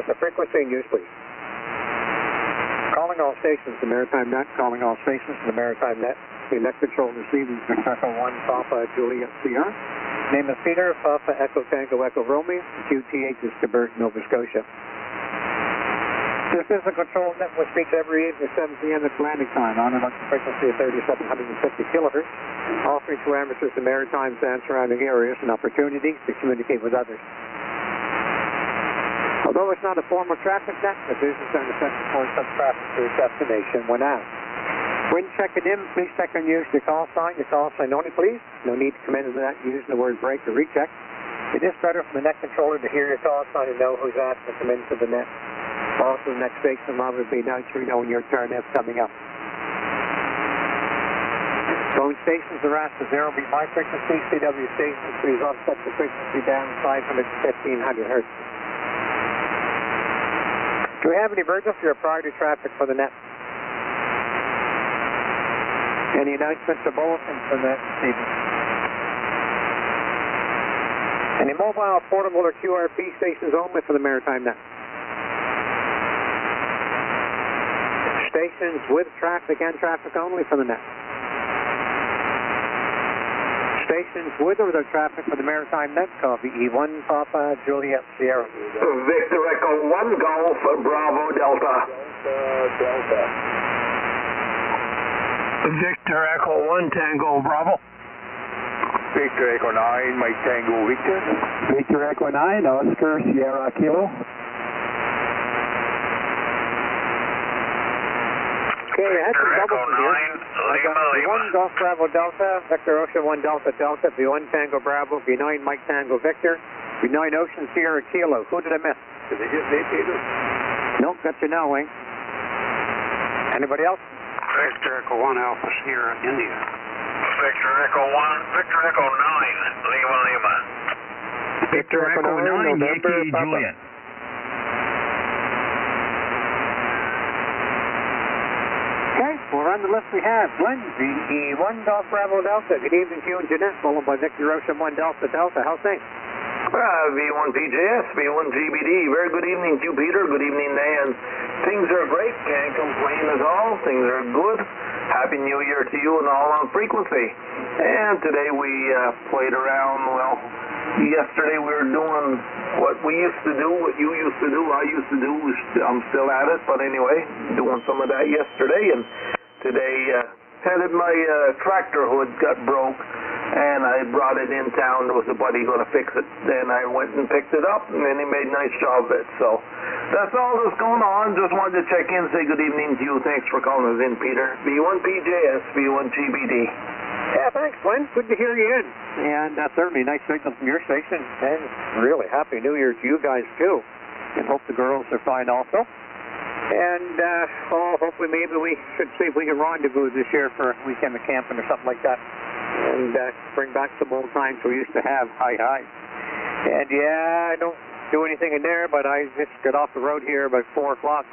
us the frequency and use, please. Calling all stations, the Maritime Net. Calling all stations, the Maritime Net. The net control receiving Echo 1 Papa Juliet Sierra. Name is Peter, Papa Echo Tango Echo Romeo. QTH is Quebec, Nova Scotia. This is a control net which speaks every evening at 7 p.m. Atlantic time on an frequency of 3,750 kilohertz, offering to amateurs the Maritimes and surrounding areas an opportunity to communicate with others. Although it's not a formal traffic net, the business and the central for some traffic to its destination when asked. When checking in, please check and use your call sign only, please. No need to come into that using the word break or recheck. It is better for the net controller to hear your call sign and know who's asked to come into the net. Also, the next station line would be announced so you know when your turn is coming up. Phone stations are asked to 0 be my frequency. CW stations, please offset the frequency down 500 to 1500 hertz. Do we have any emergency or priority traffic for the net? Any announcements or bulletins for the net this evening? Any mobile, portable, or QRP stations only for the Maritime Net? Stations with traffic and traffic only for the net. Stations with or without traffic for the Maritime Net, copy E1 Papa Juliet Sierra. Victor Echo 1 Golf Bravo Delta. Delta. Victor Echo 1 Tango Bravo. Victor Echo 9 Mike Tango Victor. Victor Echo 9 Oscar Sierra Kilo. Okay, I had some doubles in here. V1 Golf Bravo Delta, Victor Ocean 1 Delta Delta, V1 Tango Bravo, V9 Mike Tango Victor, V9 Ocean Sierra Kilo. Who did I miss? Did they get me, Peter? Nope, got you now, Wayne. Anybody else? Victor Echo 1 Alpha Sierra India. Victor Echo 1, Victor Echo 9, Lima Lima. Victor Echo 9 Yankee Juliet. Okay, we're on the list we have. Glenn, VE1 Golf Bravo Delta. Good evening to you and Jeanette, followed by Victor Ocean 1 Delta Delta. How's things? V1 PJS, V1 GBD. Very good evening to you, Peter. Good evening, Dan. Things are great. Can't complain at all. Things are good. Happy New Year to you and all on frequency. And today we played around. Well, yesterday we were doing what we used to do, what you used to do, I used to do. I'm still at it, but anyway, doing some of that yesterday. And today, my tractor hood got broke. And I brought it in town. There was a buddy going to fix it. Then I went and picked it up, and then he made a nice job of it. So that's all that's going on. Just wanted to check in, say good evening to you. Thanks for calling us in, Peter. V1 PJS, V1 GBD. Yeah, thanks, Glenn. Good to hear you in. And certainly nice signal from your station. And really happy New Year to you guys, too. And hope the girls are fine also. And hopefully maybe we should see if we can rendezvous this year for a weekend of camping or something like that. And bring back some old times we used to have. Hi. And yeah, I don't do anything in there, but I just got off the road here about 4 o'clock.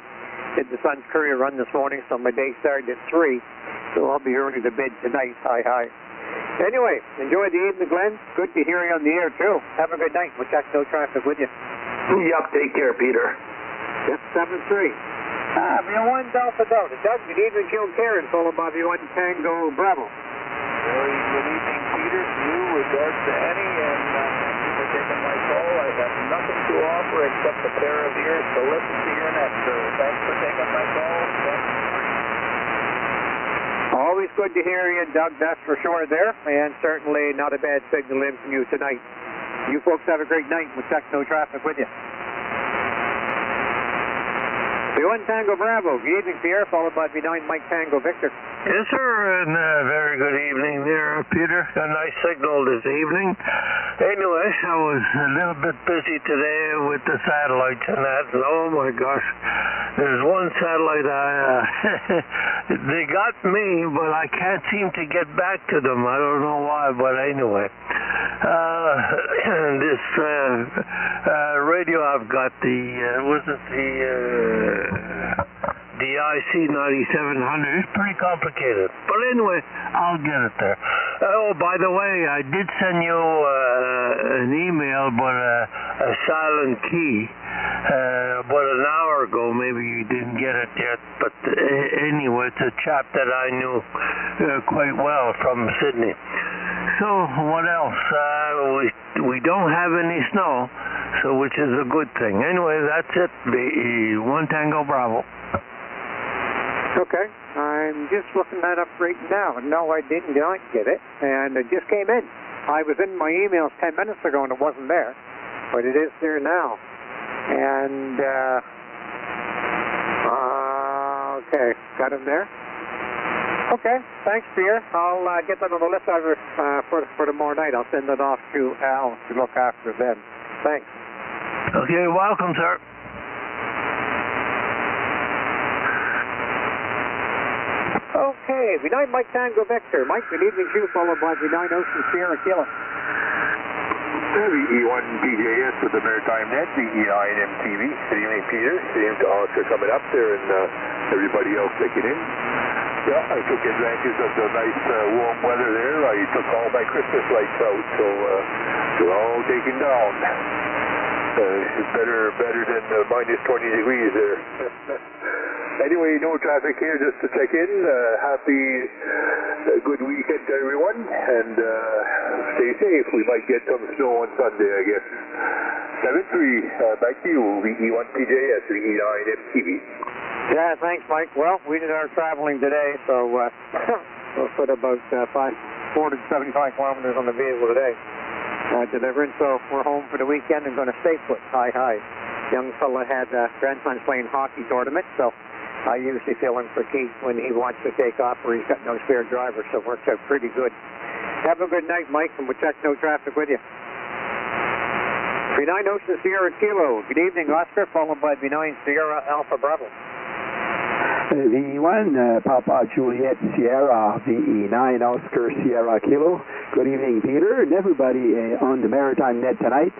Did the Sun's Courier run this morning, so my day started at 3. So I'll be early to bed tonight. Hi. Anyway, enjoy the evening, Glenn. Good to hear you on the air, too. Have a good night. We'll check no traffic with you. Yup, take care, Peter. Just 7-3. V1 Delta Delta. Doug, good evening to you and Karen, followed by V1 Tango Bravo. Very good evening, Peter. To you, regards to Annie, and thank you for taking my call. I have nothing to offer except a pair of ears to listen to your net, sir. Thanks for taking my call. Always good to hear you, Doug, that's for sure there, and certainly not a bad signal in from you tonight. You folks have a great night. We'll check no traffic with you. V1 Tango Bravo, good evening, Pierre, followed by V9 Mike Tango Victor. Yes, sir, and very good evening there, Peter. A nice signal this evening. Anyway, I was a little bit busy today with the satellites and that, and oh my gosh, there's one satellite they got me, but I can't seem to get back to them. I don't know why, but anyway. This radio I've got, the IC9700 is pretty complicated. But anyway, I'll get it there. Oh, by the way, I did send you an email, but a silent key. about an hour ago. Maybe you didn't get it yet, but anyway, it's a chap that I knew quite well from Sydney. So what else? We don't have any snow, so which is a good thing. Anyway, that's it. The 1 Tango Bravo. Okay, I'm just looking that up right now. No, I did not get it, and it just came in. I was in my emails 10 minutes ago and it wasn't there, but it is there now. And, okay, got him there. Okay, thanks, Pierre. I'll get that on the list over for tomorrow night. I'll send it off to Al to look after them. Thanks. Okay, welcome, sir. Okay, V9 Mike Tango Victor. Mike, good evening to you, followed by V9 Ocean Sierra Kilo. VE1 PJS with the Maritime Net, VE9 MTV. Good evening, Peter. Good evening to Oscar coming up there and everybody else taking in. Yeah, I took advantage of the nice warm weather there. I took all my Christmas lights out, so they're all taken down. It's better than minus 20 degrees there. Anyway, no traffic here, just to check in. Happy, good weekend to everyone, and stay safe. We might get some snow on Sunday, I guess. 7-3, back to you, VE1 PJS, VE9 MTV. Yeah, thanks, Mike. Well, we did our traveling today, so we'll put about 475 kilometers on the vehicle today. Delivering, so we're home for the weekend and going to stay put. Hi. Young fella had grandson's playing hockey tournament, so I usually fill in for Keith when he wants to take off or he's got no spare driver, so it works out pretty good. Have a good night, Mike, and we'll check no traffic with you. V9 Ocean Sierra Kilo. Good evening, Oscar, followed by V9 Sierra Alpha Bravo. VE1 Papa Juliet Sierra, VE9 Oscar Sierra Kilo. Good evening, Peter, and everybody on the Maritime Net tonight.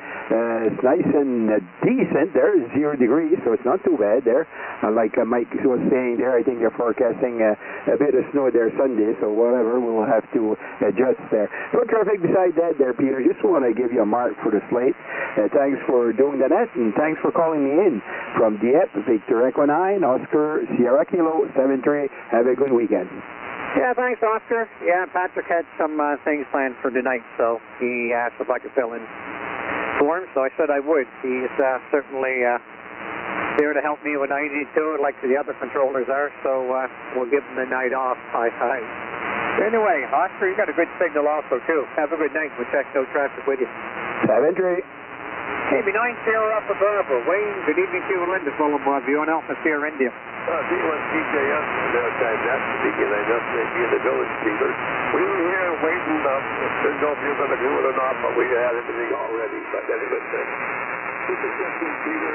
It's nice and decent there, 0 degrees, so it's not too bad there. Like Mike was saying there, I think they're forecasting a bit of snow there Sunday, so whatever, we'll have to adjust there. No traffic beside that there, Peter. Just want to give you a mark for the slate. Thanks for doing the net, and thanks for calling me in from Dieppe, Victor Echo 9, Oscar Sierra Kilo, 7-3. Have a good weekend. Yeah, thanks, Oscar. Yeah, Patrick had some things planned for tonight, so he asked if I could fill in for him, so I said I would. He's certainly there to help me when I need to, like the other controllers are, so we'll give him the night off. Hi. Anyway, Oscar, you got a good signal also, too. Have a good night. We'll check no traffic with you. 7-3. Hey, V9 Sierra Alpha Bravo. Wayne, good evening to you, Linda, followed by V1 Alpha Sierra India. V1 PJS, Maritime Net, speaking, I just may be in the village, Peter. We were here waiting up. Didn't know if you were going to do it or not, but we had everything already. But anyway, this is Peter,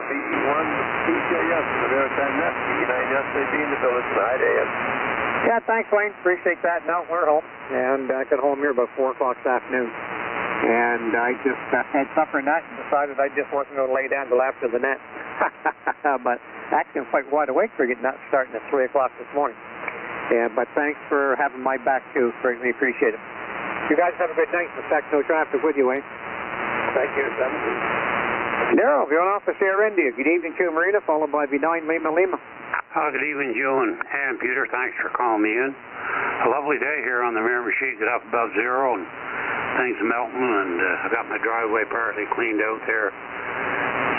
VE1 PJS, the Maritime Net, V9 just may be in the village, 9 a.m. Yeah, thanks, Wayne. Appreciate that. No, we're home. And I got home here about 4 o'clock this afternoon. And I just had supper and that and decided I just wasn't going to lay down till after the net. But actually I'm quite wide awake for getting that starting at 3 o'clock this morning. Yeah, but thanks for having my back too. Greatly appreciate it. You guys have a good night. In fact, no traffic with you, Wayne. Thank you, Daryl, you're on Office Air India. Good evening to Marina, followed by V9 Lima. Good evening, Joe and Peter. Thanks for calling me in. A lovely day here on the Miramichi. Got up above zero and things melting, and I got my driveway partly cleaned out there.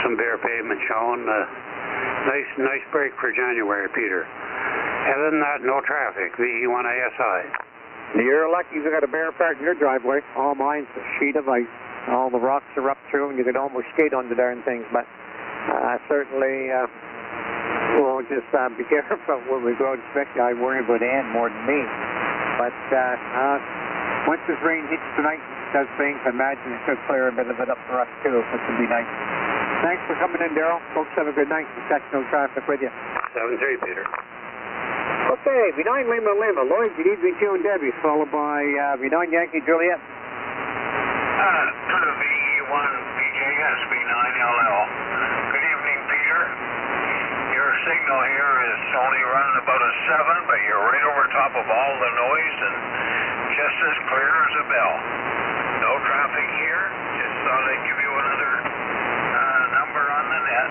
Some bare pavement showing. Nice break for January, Peter. Other than that, no traffic. VE1 ASI. You're lucky you got a bare part in your driveway. All mine's a sheet of ice. All the rocks are up through, and you could almost skate on the darn things. But certainly, we'll just be careful when we go, especially I worry about Ann more than me. But once this rain hits tonight, it does things. I imagine it should clear a bit of it up for us too, which would be nice. Thanks for coming in, Daryl. Folks, have a good night. We'll check no traffic with you. 7-3, Peter. Okay, V9 Lima. Lloyd, good evening to you and Debbie, followed by V9 Yankee Juliet. VE1 PJS, V9LL. Good evening, Peter. Your signal here is only running about a 7, but you're right over top of all the noise and just as clear as a bell. No traffic here. Just thought I'd give you another number on the net.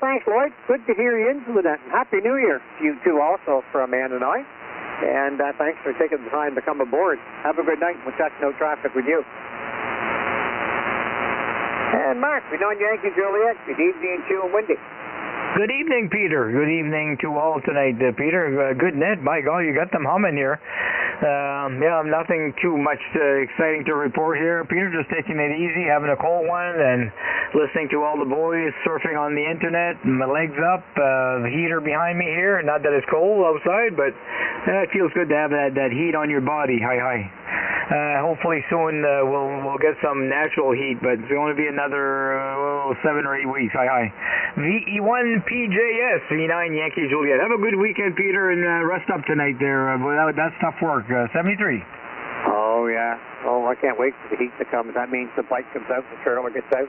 thanks, Lloyd. Good to hear you into the net. And Happy New Year to you too also from Ann and I. And thanks for taking the time to come aboard. Have a good night. We'll check no traffic with you. And Mark, we know Yankee Juliet. Good evening to you and Wendy. Good evening, Peter. Good evening to all tonight, Peter. Good net. By God, you got them humming here. Nothing too much exciting to report here. Peter, just taking it easy, having a cold one, and listening to all the boys surfing on the internet. My legs up, the heater behind me here. Not that it's cold outside, but it feels good to have that heat on your body. Hi. Hopefully soon we'll get some natural heat, but it's going to be another 7 or 8 weeks. Hi. VE1 PJS, V9 Yankee Juliet. Have a good weekend, Peter, and rest up tonight there. That's tough work. 73. Oh, yeah. Oh, I can't wait for the heat to come. That means the bike comes out, the trailer gets out.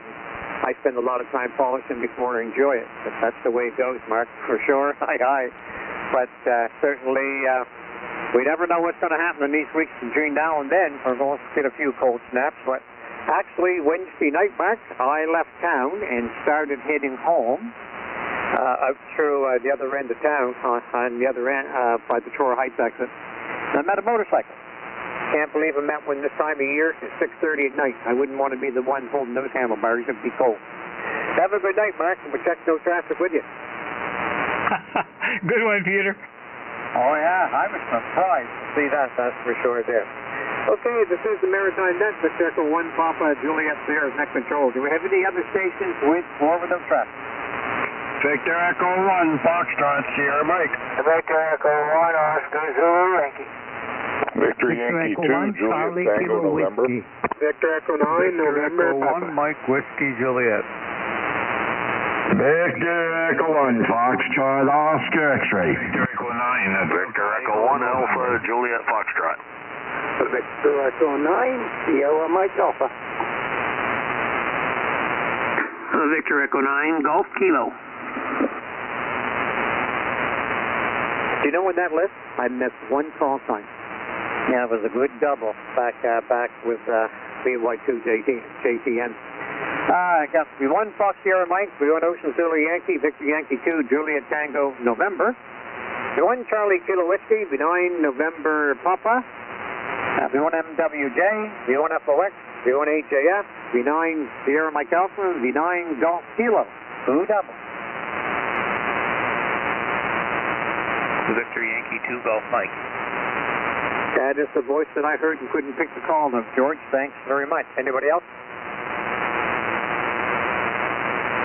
I spend a lot of time polishing before I enjoy it. But that's the way it goes, Mark, for sure. Hi. But certainly, we never know what's going to happen in these weeks between now and then. We're going to get a few cold snaps. But actually, Wednesday night, Mark, I left town and started heading home out through the other end of town, on the other end, by the Troy Heights exit. And I met a motorcycle. Can't believe I met one this time of year. It's 6:30 at night. I wouldn't want to be the one holding those handlebars. It'd be cold. Have a good night, Mark, and we'll check no traffic with you. Good one, Peter. Oh, yeah. I was surprised to see that. That's for sure there. Okay, this is the Maritime Net. Victor Echo 1 Papa Juliet there, net control. Do we have any other stations with or without traffic? Victor Echo 1, Foxtrot, Sierra Mike. Victor Echo 1, Oscar Zulu, Yankee. Victor Yankee 2, Juliet Tango, November. Victor Echo 9, November, Papa. 1, Mike Whiskey, Juliet. Victor Echo 1, Foxtrot, Oscar X-ray. Victor Echo 9, Victor Echo 1, Alpha, Juliet Foxtrot. Victor Echo 9, Sierra Mike Alpha. Victor Echo 9, Golf Kilo. Do you know when that list? I missed one call sign. Yeah, it was a good double back with BY2 JTN. I got V1 Fox Sierra Mike, V1 Ocean Zulu Yankee, Victor Yankee 2, Juliet Tango November. V1 Charlie Kilo Whiskey, V9 November Papa, V1 MWJ, V1 FOX, V1 HAF, V9 Sierra Mike Alpha, V9 Golf Kilo. Who double? Victor Yankee 2, Golf Mike. That is the voice that I heard and couldn't pick the call of. George, thanks very much. Anybody else?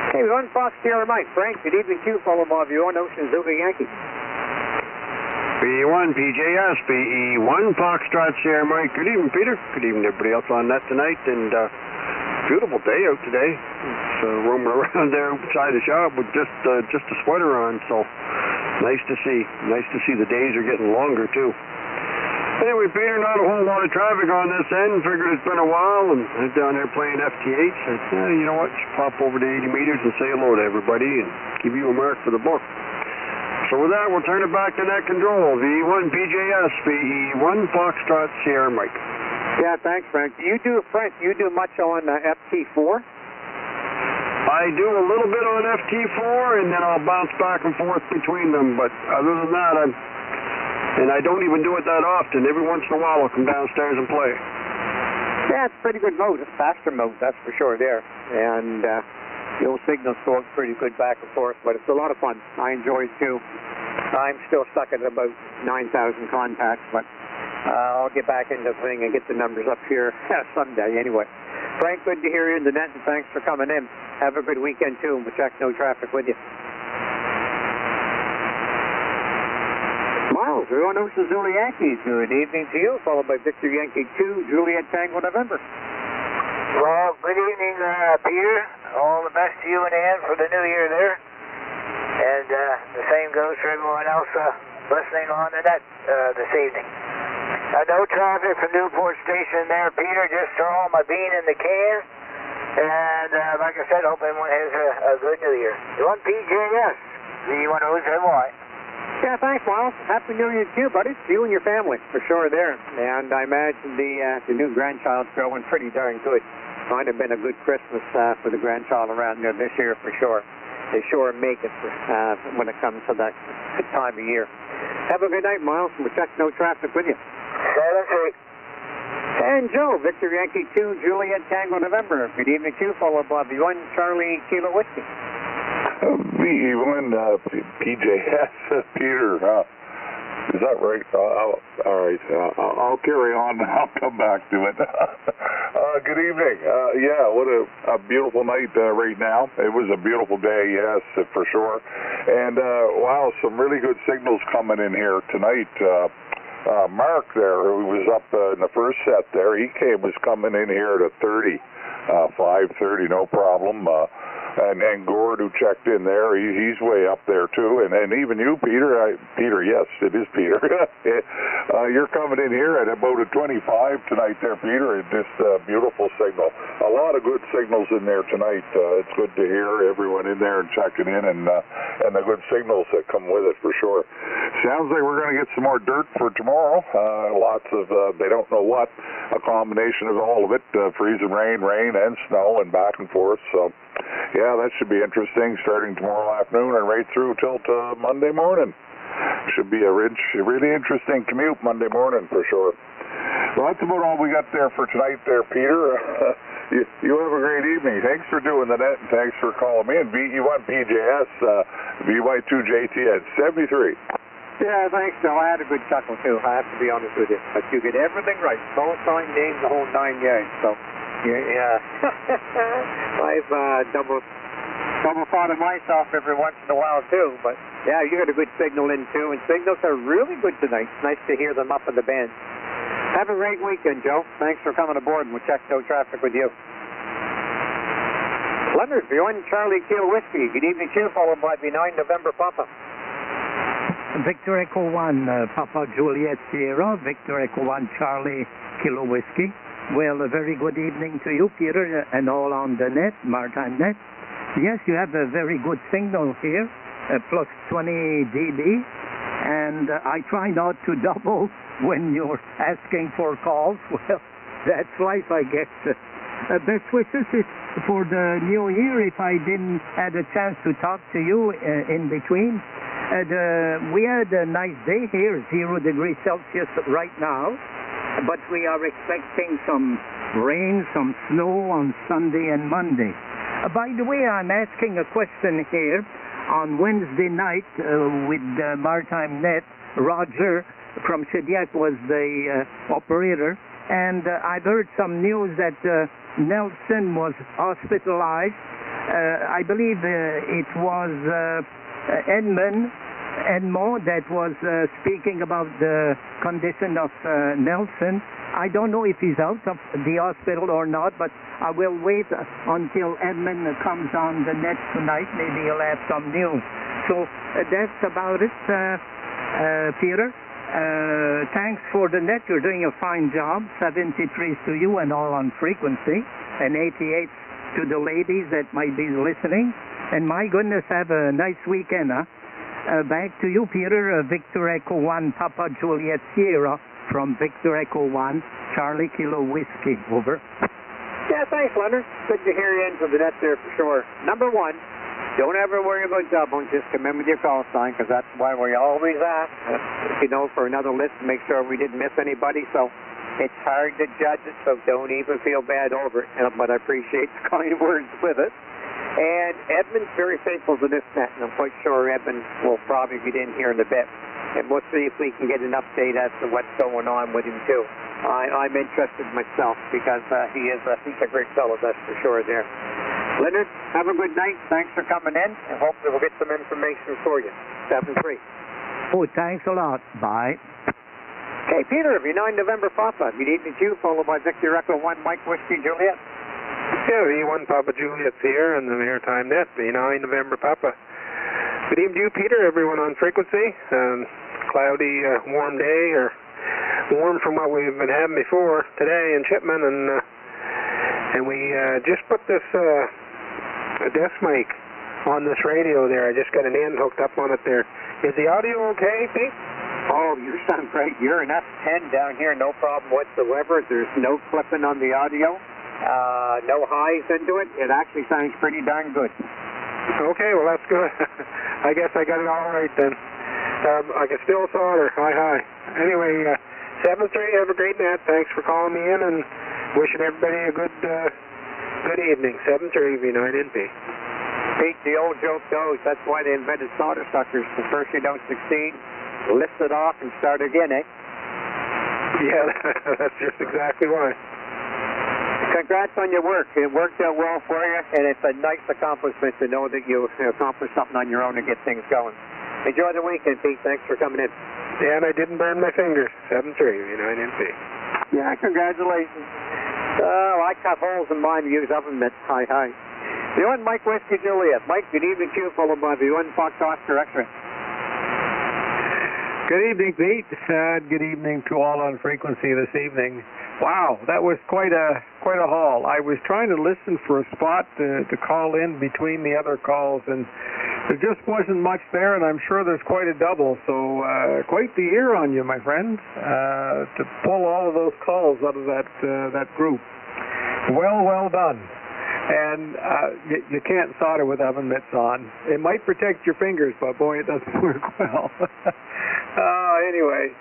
Okay, V1 Fox Sierra Mike. Frank, good evening to you, followed by V1 Ocean Zulu Yankee. BE1 PJS, BE1 Foxtrot, Sierra Mike. Good evening, Peter. Good evening, everybody else on that tonight. And beautiful day out today. It's roaming around there outside the shop with just a sweater on. So nice to see. Nice to see the days are getting longer too. Anyway, Peter, not a whole lot of traffic on this end. Figured it's been a while, and I'm down there playing FT8. Said, yeah, you know what? Just pop over to 80 meters and say hello to everybody and give you a mark for the book. So with that, we'll turn it back to net control. V1 PJS, VE1 Foxtrot, Sierra Mike. Yeah, thanks, Frank. You do much on FT4? I do a little bit on FT4, and then I'll bounce back and forth between them. But other than that, I don't even do it that often. Every once in a while, I'll come downstairs and play. Yeah, it's a pretty good mode. It's faster mode, that's for sure there. And the old signal's going pretty good back and forth, but it's a lot of fun. I enjoy it too. I'm still stuck at about 9,000 contacts, but I'll get back into the thing and get the numbers up here someday anyway. Frank, good to hear you in the net, and thanks for coming in. Have a good weekend too, and we'll check no traffic with you. Miles, we're on Ocean Zulu Yankees. Good evening to you, followed by Victor Yankee 2, Juliet Tango November. Well, good evening, Peter. All the best to you and Ann for the new year there. And the same goes for everyone else listening on the net this evening. No traffic from Newport Station there, Peter. Just throwing my bean in the can. And like I said, hope everyone has a good new year. You want PJS? You want OZY? Yeah, thanks, Miles. Happy New Year to you, buddy. To you and your family, for sure there. And I imagine the new grandchild's growing pretty darn good. Might have been a good Christmas for the grandchild around there this year, for sure. they sure make it when it comes to that time of year. Have a good night, Miles. We'll check no traffic with you. And Joe, Victor Yankee 2, Juliet Tango November. Good evening to you, followed by V1 Charlie Kilo Whiskey. V1 PJS, Peter. Is that right? All right. I'll carry on. I'll come back to it. Good evening. Yeah, what a beautiful night right now. It was a beautiful day, yes, for sure. And, wow, some really good signals coming in here tonight. Mark there, who was up in the first set there, was coming in here to 30, 530, no problem. And Gord, who checked in there, he's way up there too. And even you, Peter, Peter, yes, it is Peter. You're coming in here at about a 25 tonight there, Peter. It's just a beautiful signal. A lot of good signals in there tonight. It's good to hear everyone in there and checking in, and the good signals that come with it for sure. Sounds like we're going to get some more dirt for tomorrow. Lots of, they don't know what, a combination of all of it, freezing rain, and snow, and back and forth. So, yeah, that should be interesting, starting tomorrow afternoon and right through till Monday morning. Should be a really interesting commute Monday morning for sure. Well, that's about all we got there for tonight there, Peter. You have a great evening. Thanks for doing the net, and thanks for calling me. And V1 PJS, VY2JT at 73. Yeah, thanks, Bill. I had a good chuckle, too. I have to be honest with you. But you get everything right. Call sign, name, the whole 9 yards. So, yeah. I've double thought of myself every once in a while, too. But, yeah, you got a good signal in, too. And signals are really good tonight. It's nice to hear them up in the band. Have a great weekend, Joe. Thanks for coming aboard, and we'll check no traffic with you. Leonard, V1 Charlie Kilo Whiskey. Good evening to you, followed by V9 November Papa. Victor Echo 1, Papa Juliet Sierra, Victor Echo 1 Charlie Kilo Whiskey. Well, a very good evening to you, Peter, and all on the net, Maritime net. Yes, you have a very good signal here, plus 20 dB, and I try not to double when you're asking for calls. Well, that's life, I guess. Best wishes for the new year, if I didn't have a chance to talk to you in between. We had a nice day here, 0 degrees Celsius right now, but we are expecting some rain, some snow on Sunday and Monday. By the way, I'm asking a question here. On Wednesday night with the Maritime Net, Roger from Shediac was the operator, and I've heard some news that Nelson was hospitalized. I believe it was Edmond that was speaking about the condition of Nelson. I don't know if he's out of the hospital or not, but I will wait until Edmund comes on the net tonight. Maybe he'll have some news. So that's about it, Peter. Thanks for the net. You're doing a fine job. 73s to you and all on frequency, and 88s to the ladies that might be listening. And my goodness, have a nice weekend, huh? Back to you, Peter. Victor Echo 1, Papa Juliet Sierra from Victor Echo 1, Charlie Kilo Whiskey. Over. Yeah, thanks, Leonard. Good to hear you into the net there for sure. Number one, don't ever worry about double. Just come in with your call sign, because that's why we always ask, for another list to make sure we didn't miss anybody. So it's hard to judge it, so don't even feel bad over it. But I appreciate the kind words with it. And Edmund's very faithful to this net, and I'm quite sure Edmund will probably get in here in a bit. And we'll see if we can get an update as to what's going on with him, too. I'm interested myself, because he's a great fellow, that's for sure there. Leonard, have a good night. Thanks for coming in, and hopefully we'll get some information for you. 7-3. Oh, thanks a lot. Bye. Okay, Peter, V9 November Papa. Good evening to you, followed by Victor Echo 1 Mike Whiskey Juliet. Yeah, V1 Papa Juliet's here on the Maritime Net, V9 November Papa. Good evening to you, Peter, everyone on frequency. Cloudy, warm day, or warm from what we've been having before today in Chipman, and we just put this desk mic on this radio there. I just got an end hooked up on it there. Is the audio okay, Pete? Oh, you sound great. You're an S10 down here, no problem whatsoever. There's no clipping on the audio, no highs into it. It actually sounds pretty darn good. Okay, well, that's good. I guess I got it all right then. I can still solder. Hi. Anyway, 7-3, have a great net. Thanks for calling me in and wishing everybody a good evening. 7-3, V9NP. Pete, the old joke goes, that's why they invented solder suckers. The first you don't succeed, lift it off and start again, eh? Yeah, that's just exactly why. Congrats on your work. It worked out well for you, and it's a nice accomplishment to know that you accomplished something on your own to get things going. Enjoy the weekend, Pete. Thanks for coming in. Yeah, and I didn't burn my fingers. 7-3, V9NP. Yeah, congratulations. I cut holes in mine to use oven mitts. Hi. V1 Mike Whiskey Juliet. Mike, good evening to you, followed by V1 Fox Oscar X-ray. Good evening, Pete. Good evening to all on frequency this evening. Wow, that was quite a haul. I was trying to listen for a spot to call in between the other calls, and there just wasn't much there, and I'm sure there's quite a double. So quite the year on you, my friend, to pull all of those calls out of that group. Well done. And you can't solder with oven mitts on. It might protect your fingers, but boy, it doesn't work well. Anyway,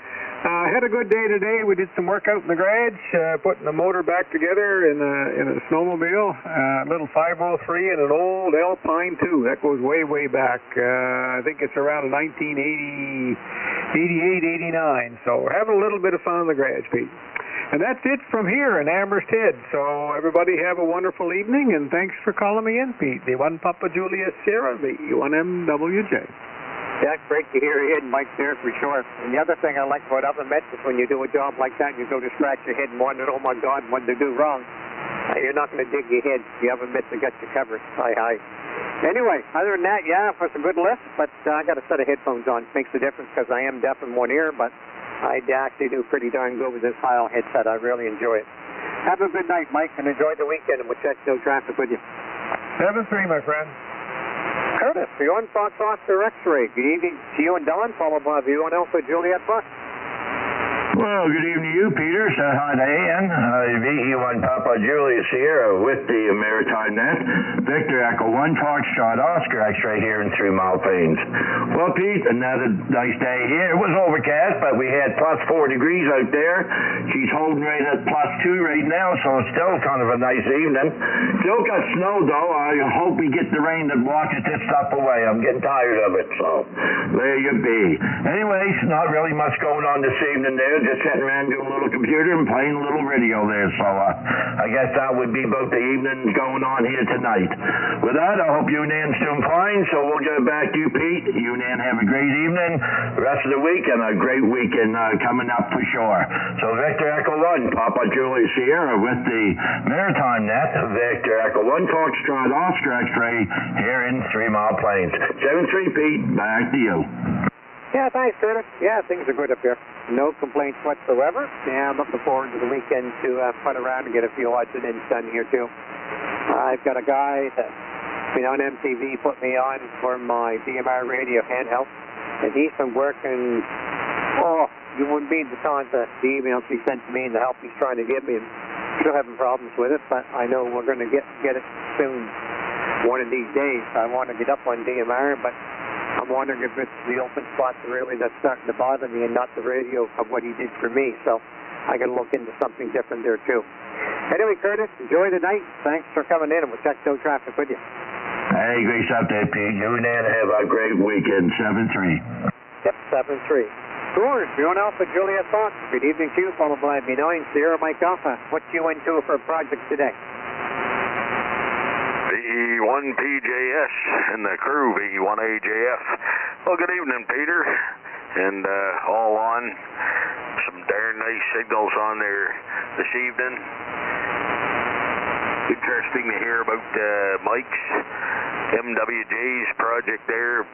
had a good day today. We did some work out in the garage, putting the motor back together in a snowmobile, a little 503 and an old Alpine 2. That goes way back. I think it's around 1980, 88, 89. So we're having a little bit of fun in the garage, Pete. And that's it from here in Amherst Head. So everybody have a wonderful evening, and thanks for calling me in, Pete. The 1 Papa Julia Sierra, the 1MWJ. Yeah, great to hear you, and Mike there for sure. And the other thing I like about oven mitts is when you do a job like that, you go to scratch your head and wonder, oh my God, what did I do wrong? You're not going to dig your head. The oven mitts will get you covered. Hi. Anyway, other than that, yeah, it was a good lift, but I got a set of headphones on. Makes a difference because I am deaf in one ear, but I actually do pretty darn good with this Heil headset. I really enjoy it. Have a good night, Mike, and enjoy the weekend, and we'll check no traffic with you. 7-3, my friend. Curtis, V1 Fox Oscar X-ray. Good evening to you and Don, followed by V1 Alpha Juliet Fox. Well, good evening to you, Peter. Say hi to Ian. VE1 Papa Julia Sierra with the Maritime Net. Victor Echo 1 Foxtrot Oscar X-ray here in 3 Mile Plains. Well, Pete, another nice day here. It was overcast, but we had plus 4 degrees out there. She's holding right at plus 2 right now, so it's still kind of a nice evening. Still got snow, though. I hope we get the rain that washes this stuff away. I'm getting tired of it, so there you be. Anyways, not really much going on this evening there. Just sitting around doing a little computer and playing a little radio there. So I guess that would be both the evenings going on here tonight. With that, I hope you and Nan's doing fine. So we'll get back to you, Pete. You and Nan have a great evening, the rest of the week, and a great weekend coming up for sure. So Victor Echo 1, Papa Julia Sierra with the Maritime Net. Victor Echo 1, Foxtrot Oscar X-ray here in 3 Mile Plains. 7-3, Pete. Back to you. Yeah, thanks, Curtis. Yeah, things are good up here. No complaints whatsoever. Yeah, I'm looking forward to the weekend to fun around and get a few odds and ends done here, too. I've got a guy that, on MTV put me on for my DMR radio handheld, and he's been working, you wouldn't be the time the emails he sent to me and the help he's trying to give me. And still having problems with it, but I know we're going to get it soon, one of these days. I want to get up on DMR, but I'm wondering if it's the open spots really that's starting to bother me and not the radio of what he did for me. So I got to look into something different there, too. Anyway, Curtis, enjoy the night. Thanks for coming in, and we'll check no traffic with you. Hey, great stuff there, Pete. You and Nan have a great weekend. 7-3. Yep, 7-3. George, V1 Alpha Juliet Fox. Good evening to you, followed by V9 Sierra Mike Alpha. What you into for a project today? VE1PJS and the crew, VE1AJF. Well, good evening, Peter, and all on. Some darn nice signals on there this evening. Interesting to hear about Mike's MWJ's project there,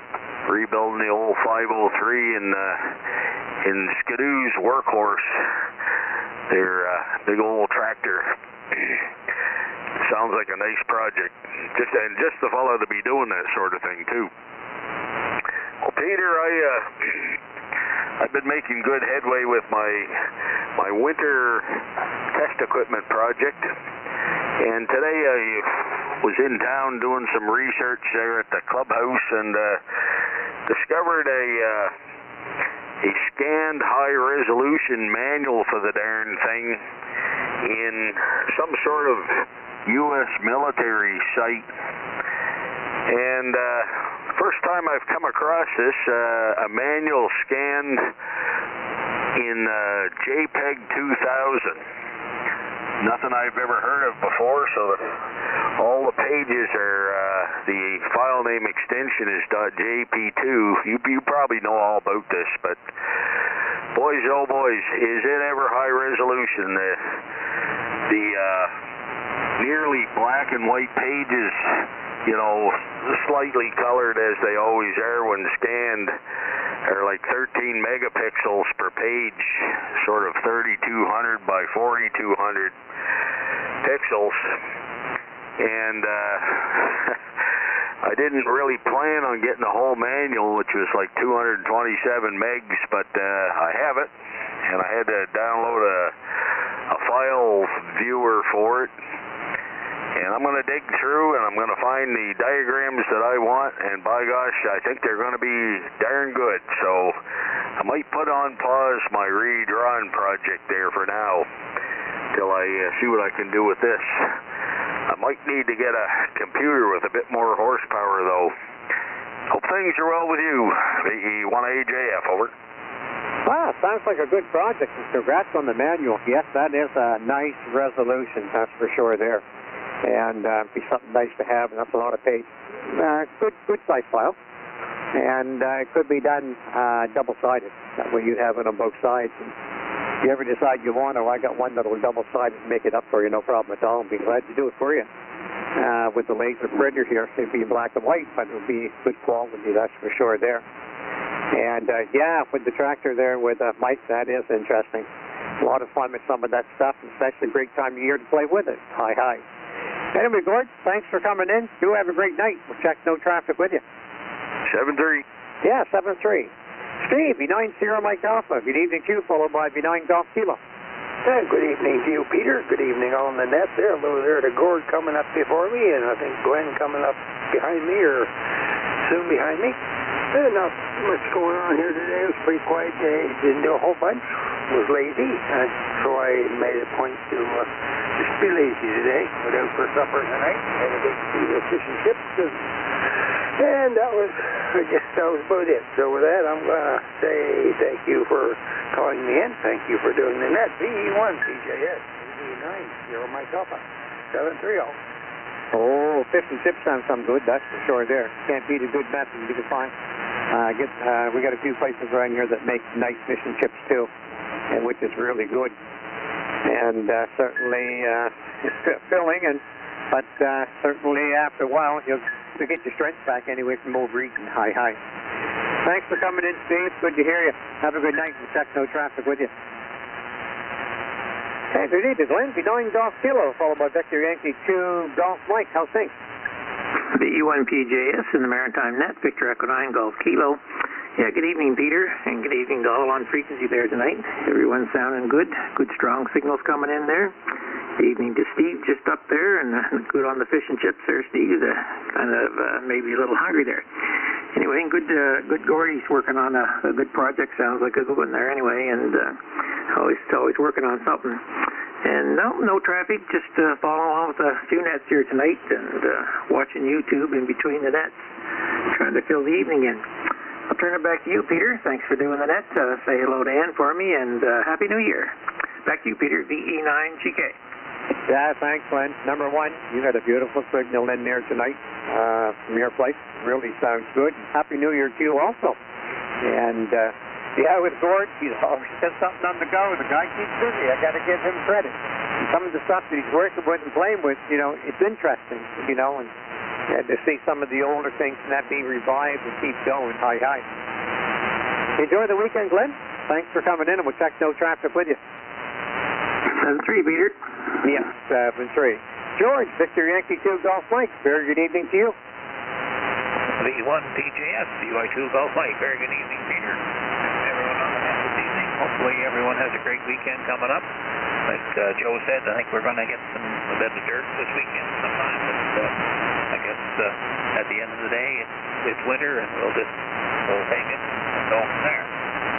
rebuilding the old 503 in Skidoo's workhorse, their big old tractor. Sounds like a nice project. Just the fellow to be doing that sort of thing too. Well, Peter, I've been making good headway with my winter test equipment project, and today I was in town doing some research there at the clubhouse and discovered a scanned high-resolution manual for the darn thing in some sort of U.S. military site. And first time I've come across this, a manual scanned in JPEG 2000. Nothing I've ever heard of before, so all the pages are, the file name extension is .jp2. You probably know all about this, but boys, oh boys, is it ever high resolution. The nearly black and white pages, you know, slightly colored as they always are when scanned, are like 13 megapixels per page, sort of 3200 by 4200 pixels. And I didn't really plan on getting the whole manual, which was like 227 megs, but I have it, and I had to download a file viewer for it. And I'm going to dig through and I'm going to find the diagrams that I want, and by gosh, I think they're going to be darn good. So I might put on pause my redrawing project there for now till I see what I can do with this. I might need to get a computer with a bit more horsepower though. Hope things are well with you. VE1AJF, over. Wow, sounds like a good project. Congrats on the manual. Yes, that is a nice resolution, that's for sure there. And be something nice to have, and that's a lot of page. Good size file. And it could be done double-sided. That way you'd have it on both sides. And if you ever decide you want to, I got one that'll double-sided and make it up for you, no problem at all. I'll be glad to do it for you. With the laser printer here, it'd be black and white, but it'll be good quality, that's for sure there. And yeah, with the tractor there with Mike, that is interesting. A lot of fun with some of that stuff, and especially a great time of year to play with it. Hi, hi. Anyway, Gord, thanks for coming in. Do have a great night. We'll check no traffic with you. 7-3. Yeah, 7-3. Steve, B9 Sierra Mike Alpha. Good evening to you, followed by B9 Golf Kilo. Good evening to you, Peter. Good evening on the net there. Hello there to Gord coming up before me, and I think Glenn coming up behind me, or soon behind me. Not much going on here today. It was pretty quiet day. Didn't do a whole bunch. Was lazy, so I made a point to just be lazy today. Went out for supper tonight. Had a big feed of fish and chips, and I guess that was about it. So with that, I'm going to say thank you for calling me in. Thank you for doing the net. VE1 PJS, VE9 Sierra Mike Alpha, 730. Oh, fish and chips sound some good, that's for sure there. Can't beat a good method you can find. We got a few places around here that make nice fish and chips too, and which is really good. And certainly it's filling, but certainly after a while you'll get your strength back anyway from overeating. Hi, hi. Thanks for coming in, Steve. Good to hear you. Have a good night. We'll check no traffic with you. Hey, good evening, Glenn. B9 Golf Kilo, followed by Victor Yankee 2 Golf Mike. How's things? VE1 PJS in the Maritime Net, Victor Echo 9 Golf Kilo. Yeah, good evening, Peter, and good evening to all on frequency there tonight. Everyone's sounding good. Good strong signals coming in there. Good evening to Steve just up there, and good on the fish and chips there, Steve. Kind of maybe a little hungry there. Anyway, good Gordy's working on a good project. Sounds like a good one there anyway, and always working on something. And no traffic, just following along with a few nets here tonight and watching YouTube in between the nets, trying to fill the evening in. I'll turn it back to you, Peter. Thanks for doing the net. Say hello to Ann for me, and Happy New Year. Back to you, Peter, VE9GK. Yeah, thanks, Glenn. Number one, you had a beautiful signal in there tonight from your place. Really sounds good. Happy New Year to you also. And yeah, with Gord, he's always got something on the go. The guy keeps busy. I got to give him credit. And some of the stuff that he's working with and playing with, it's interesting, and to see some of the older things and that being revived and keep going. Hi, hi. Enjoy the weekend, Glenn. Thanks for coming in, and we'll check no traffic with you. 7-3, Peter. Yeah, 7-3. George, Victor Yankee 2 Golf Mike. Very good evening to you. VE1 PJS, VY2 Golf Mike. Very good evening, Peter. Everyone on the net this evening. Hopefully everyone has has a great weekend coming up. Like Joe said, I think we're going to get a bit of dirt this weekend sometime. But I guess at the end of the day, it's winter, and we'll take it and go from there.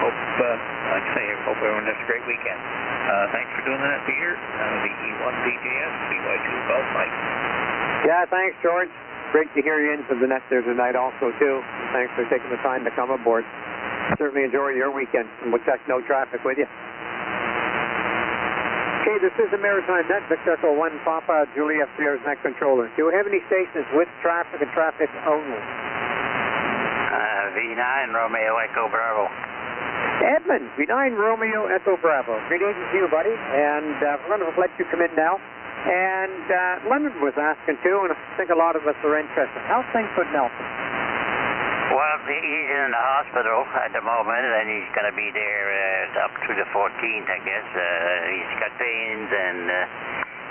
Like I say, hope everyone has a great weekend. Thanks for doing that, Peter. The E1 PJS, BY2 Golf Mike. Yeah, thanks, George. Great to hear you into the net there tonight also, too. And thanks for taking the time to come aboard. Certainly enjoy your weekend, and we'll check no traffic with you. Okay, this is the Maritime Net, Victor Echo 1 Papa, Juliet Sierra's net controller. Do we have any stations with traffic and traffic only? V9 Romeo Echo Bravo. Edmund, V9 Romeo Echo Bravo. Great evening to you, buddy. And we're going to let you come in now. And Leonard was asking too, and I think a lot of us are interested. How's things with Nelson? Well, he's in the hospital at the moment, and he's going to be there up to the 14th, I guess. He's got pains, and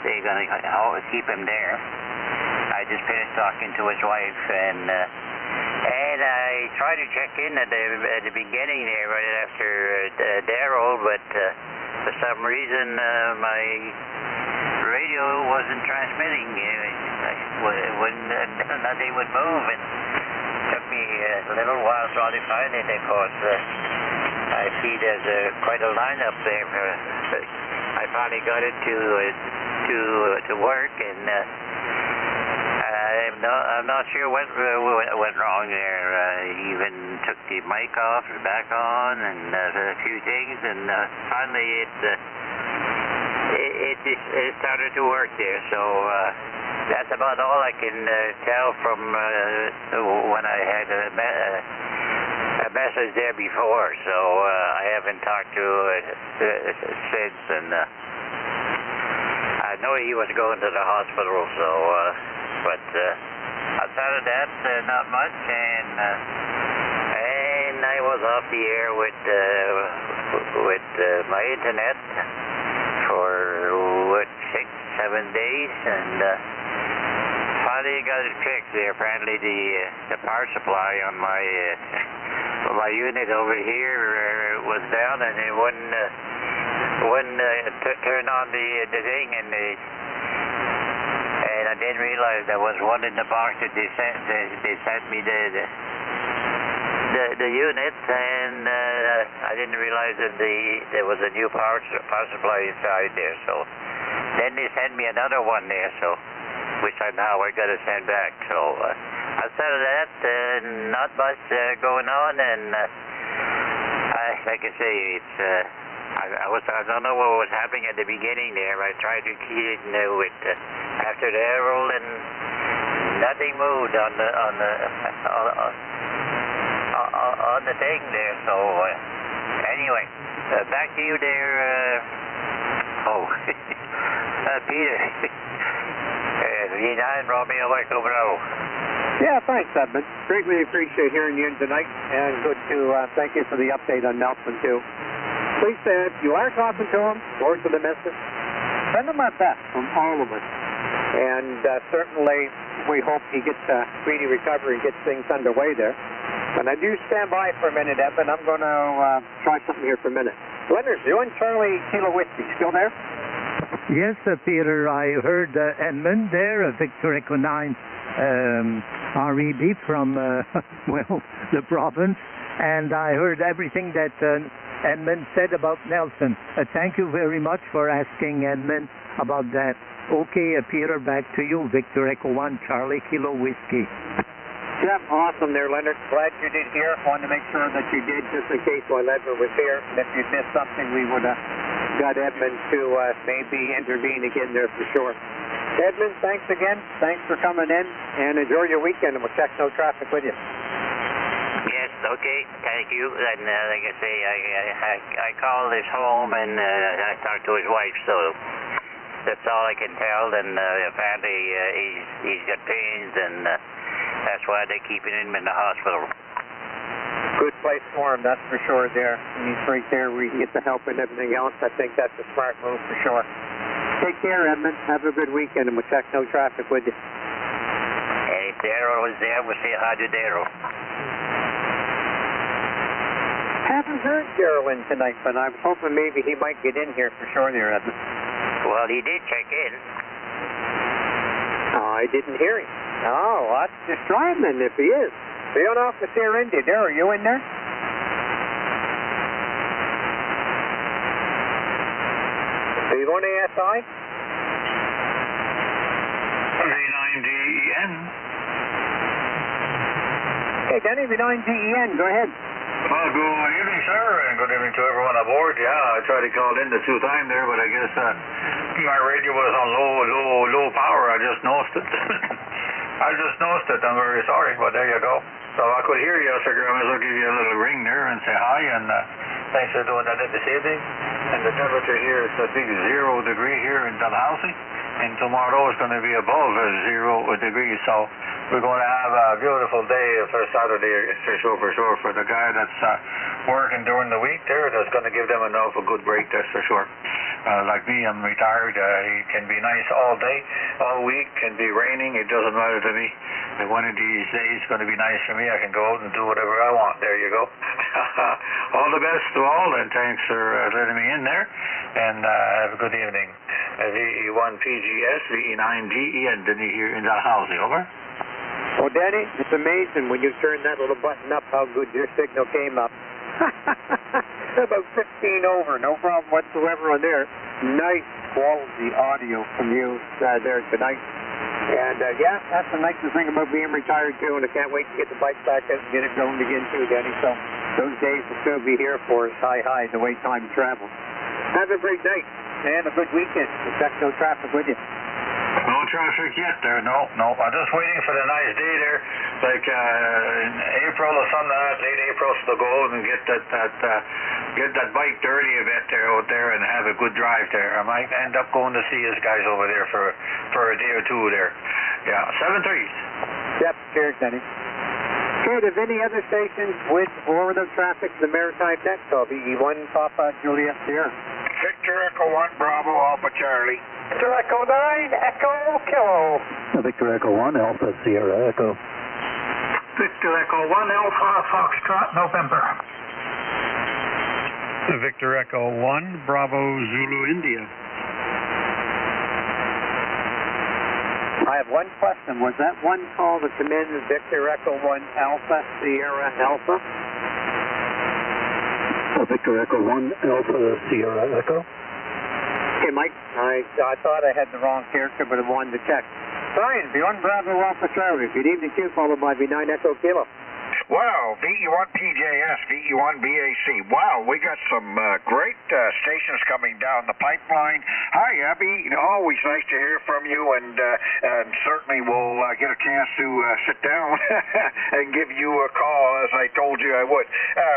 they're going to keep him there. I just finished talking to his wife, and I tried to check in at the beginning there, right after Darrell, but for some reason my radio wasn't transmitting. Nothing would move. It took me a little while to find it, of course. I see there's quite a lineup there. I finally got it to work, and I'm not sure what went wrong there. I even took the mic off and back on, and a few things, and finally it started to work there. So that's about all I can tell from when I had a message there before. So I haven't talked to since, and I know he was going to the hospital. So, but outside of that, not much. And I was off the air with my internet for 6-7 days, and finally got it fixed there. Apparently the power supply on my unit over here was down, and it wouldn't turn on the thing, and I didn't realize there was one in the box that they sent me the unit, and I didn't realize that there was a new power supply inside there. So then they sent me another one there, so which I got to send back. So outside of that, not much going on, and like I say, it's I don't know what was happening at the beginning there. I tried to key it with after the arrow, and nothing moved on the thing there. So anyway, back to you there. Peter. V9 Romeo Echo Bravo. Yeah, thanks, Edmund. Greatly appreciate hearing you in tonight, and good to thank you for the update on Nelson too. Please say if you are talking to him, forward to the message. Send him our best from all of us, and certainly we hope he gets a speedy recovery and gets things underway there. And I do stand by for a minute, Edmund. I'm going to try something here for a minute. Leonard, you and Charlie Kilo Whiskey still there? Yes, Peter, I heard Edmund there, Victor Echo 9 REB from, the province, and I heard everything that Edmund said about Nelson. Thank you very much for asking Edmund about that. Okay, Peter, back to you, Victor Echo 1 Charlie Kilo Whiskey. Yeah, awesome there, Leonard. Glad you did hear. Wanted to make sure that you did, just in case while Edmund was here. And if you missed something, we would have got Edmund to maybe intervene again there for sure. Edmund, thanks again. Thanks for coming in, and enjoy your weekend, and we'll check no traffic with you. Yes, okay, thank you. And like I say, I called his home, and I talked to his wife, so that's all I can tell. And apparently he's got pains, and that's why they're keeping him in the hospital. Good place for him, that's for sure there. And he's right there where he can get the help and everything else. I think that's a smart move for sure. Take care, Edmund. Have a good weekend, and we'll check no traffic with you. And if Darrell is there, we'll say hi to Darrell. Have haven't heard Geraldine tonight, but I'm hoping maybe he might get in here for sure there, Edmund. Well, he did check in. I didn't hear him. Oh, let's just try him then if he is. Field Officer India, there, are you in there? V1 ASI? V9DEN. Hey, Denny, V9DEN, go ahead. Well, good evening, sir, and good evening to everyone aboard. Yeah, I tried to call in the 2 times there, but I guess my radio was on low power. I just noticed it. I'm very sorry, but there you go. So I could hear you, so I might as well give you a little ring there and say hi, and thanks for doing that this evening. And the temperature here is a big 0 degree here in Dalhousie, and tomorrow is going to be above 0 degrees, so we're going to have a beautiful day for Saturday for sure for the guy that's working during the week there. That's going to give them enough a good break, that's for sure. Like me, I'm retired. It can be nice all day, all week. Can be raining. It doesn't matter to me. And one of these days it's going to be nice for me. I can go out and do whatever I want. There you go. All the best to all, and thanks for letting me in there. And have a good evening. VE1PGS, VE9GEN, didn't you hear in that house? Over. Well, Danny, it's amazing when you turn that little button up how good your signal came up. About 15 over, no problem whatsoever on there. Nice quality audio from you there tonight. And yeah, that's the nicest thing about being retired too, and I can't wait to get the bike back out and get it going again too, Danny. So those days will still be here for us, hi, the way time travels. Have a great night and a good weekend. Expect no traffic with you. No traffic yet there, no. I'm just waiting for the nice day there, like in April or something like that, late April, to go out and get that bike dirty a bit there out there and have a good drive there. I might end up going to see his guys over there for a day or two there. Yeah, 7-3. Yep, cheers, Denny. Okay, if any other stations with or without traffic in the Maritime net, so VE1 Papa Juliet Sierra. Victor Echo 1 Bravo Alpha Charlie. Victor Echo 9 Echo Kilo. Victor Echo 1 Alpha Sierra Echo. Victor Echo 1 Alpha Foxtrot November. Victor Echo 1 Bravo Zulu India. I have one question. Was that one call to come in Victor Echo 1 Alpha Sierra Alpha? Victor Echo 1 Alpha Sierra Echo. Okay, Mike, I thought I had the wrong character, but I wanted to check. Fine, V1 Bravo Alpha Charlie. Good evening to you, followed by V9 Echo Kilo. Wow, VE1PJS, VE1BAC. Wow, we got some great stations coming down the pipeline. Hi, Abby. Always nice to hear from you, and certainly we'll get a chance to sit down and give you a call, as I told you I would.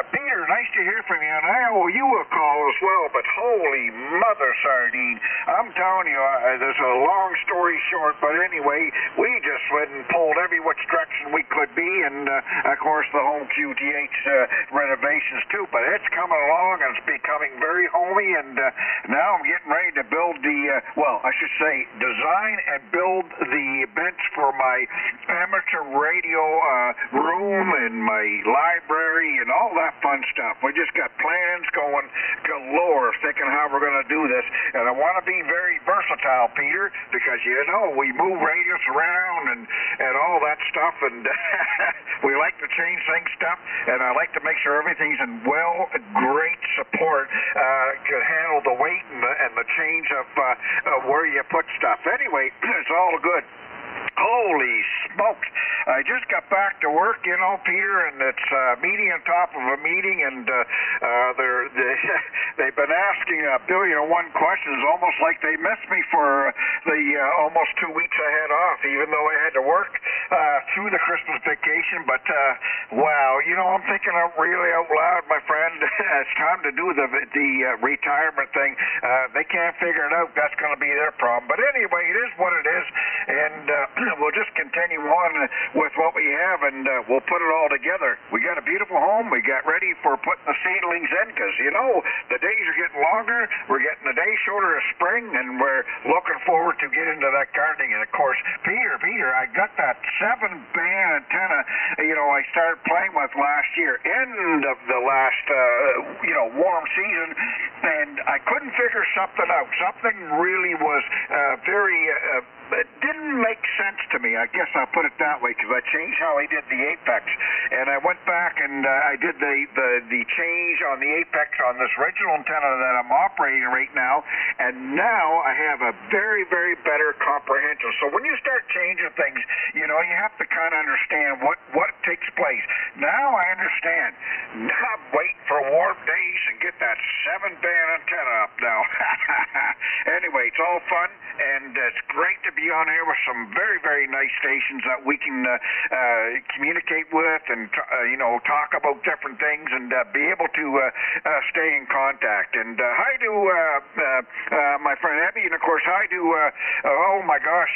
Peter, nice to hear from you, and I owe you a call as well, but holy mother sardine. I'm telling you, there's a long story short, but anyway, we just went and pulled every which direction we could be, and of course, the home QTH renovations too, but it's coming along and it's becoming very homey, and now I'm getting ready to build design and build the bench for my amateur radio room and my library and all that fun stuff. We just got plans going galore, thinking how we're going to do this, and I want to be very versatile, Peter, because we move radios around and all that stuff, and we like to change things stuff, and I like to make sure everything's in great support, to handle the weight and the change of where you put stuff. Anyway, it's all good. Holy smokes. I just got back to work, Peter, and it's a meeting on top of a meeting, and they've been asking a billion and one questions, almost like they missed me for the almost 2 weeks I had off, even though I had to work through the Christmas vacation. But, wow, I'm thinking really out loud, my friend. It's time to do the retirement thing. They can't figure it out. That's going to be their problem. But anyway, it is what it is, and we'll just continue on with what we have, and we'll put it all together. We got a beautiful home. We got ready for putting the seedlings in, because, you know, the days are getting longer. We're getting a day shorter of spring, and we're looking forward to getting into that gardening. And, of course, Peter, I got that 7-band antenna, you know, I started playing with last year, end of the last, warm season, and I couldn't figure something out. Something really was it didn't make sense to me. I guess I'll put it that way, because I changed how I did the apex, and I went back and I did the change on the apex on this original antenna that I'm operating right now, and now I have a very, very better comprehension. So when you start changing things, you know, you have to kind of understand what takes place. Now I understand. Now I'm waiting for warm days and get that 7-band antenna up now. Anyway, it's all fun, and it's great to be on here with some very, very nice stations that we can communicate with and talk about different things and be able to stay in contact. And hi to my friend Abby, and of course hi to oh my gosh,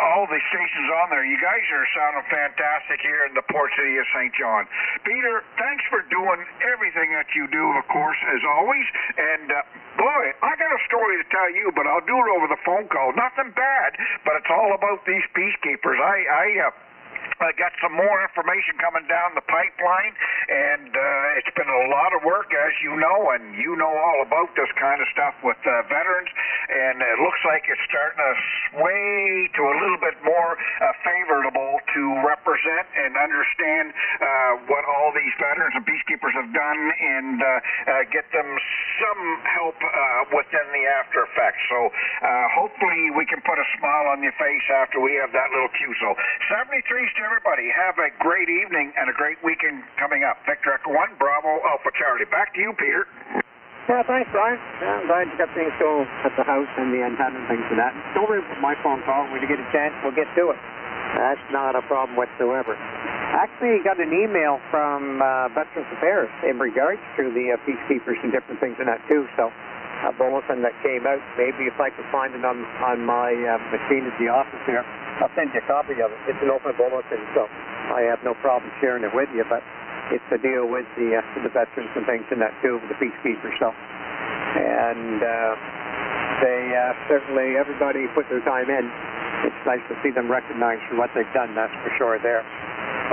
all the stations on there. You guys are sounding fantastic here in the port city of St. John. Peter, thanks for doing everything that you do, of course, as always. And boy, I got a story to tell you, but I'll do it over the phone call. Nothing bad, but it's all about these peacekeepers. I got some more information coming down the pipeline, and it's been a lot of work, as you know, and you know all about this kind of stuff with veterans, and it looks like it's starting to sway to a little bit more favorable to represent and understand what all these veterans and peacekeepers have done and get them some help within the after effects. So hopefully we can put a smile on your face after we have that little cue. So 73's to everybody. Have a great evening and a great weekend coming up. Victor Echo 1, Bravo, Alpha Charlie. Back to you, Peter. Yeah, thanks, Brian. Yeah, I'm glad you got things going at the house and the antenna and things like that. Don't worry about my phone call. When you get a chance, we'll get to it. That's not a problem whatsoever. Actually, got an email from Veterans Affairs in regards to the peacekeepers and different things and that too. So a bulletin that came out. Maybe if I could find it on my machine at the office here, I'll send you a copy of it. It's an open bulletin, so I have no problem sharing it with you. But it's to deal with the veterans and things and that too, the peacekeepers. So, and they certainly, everybody put their time in. It's nice to see them recognized for what they've done. That's for sure. There.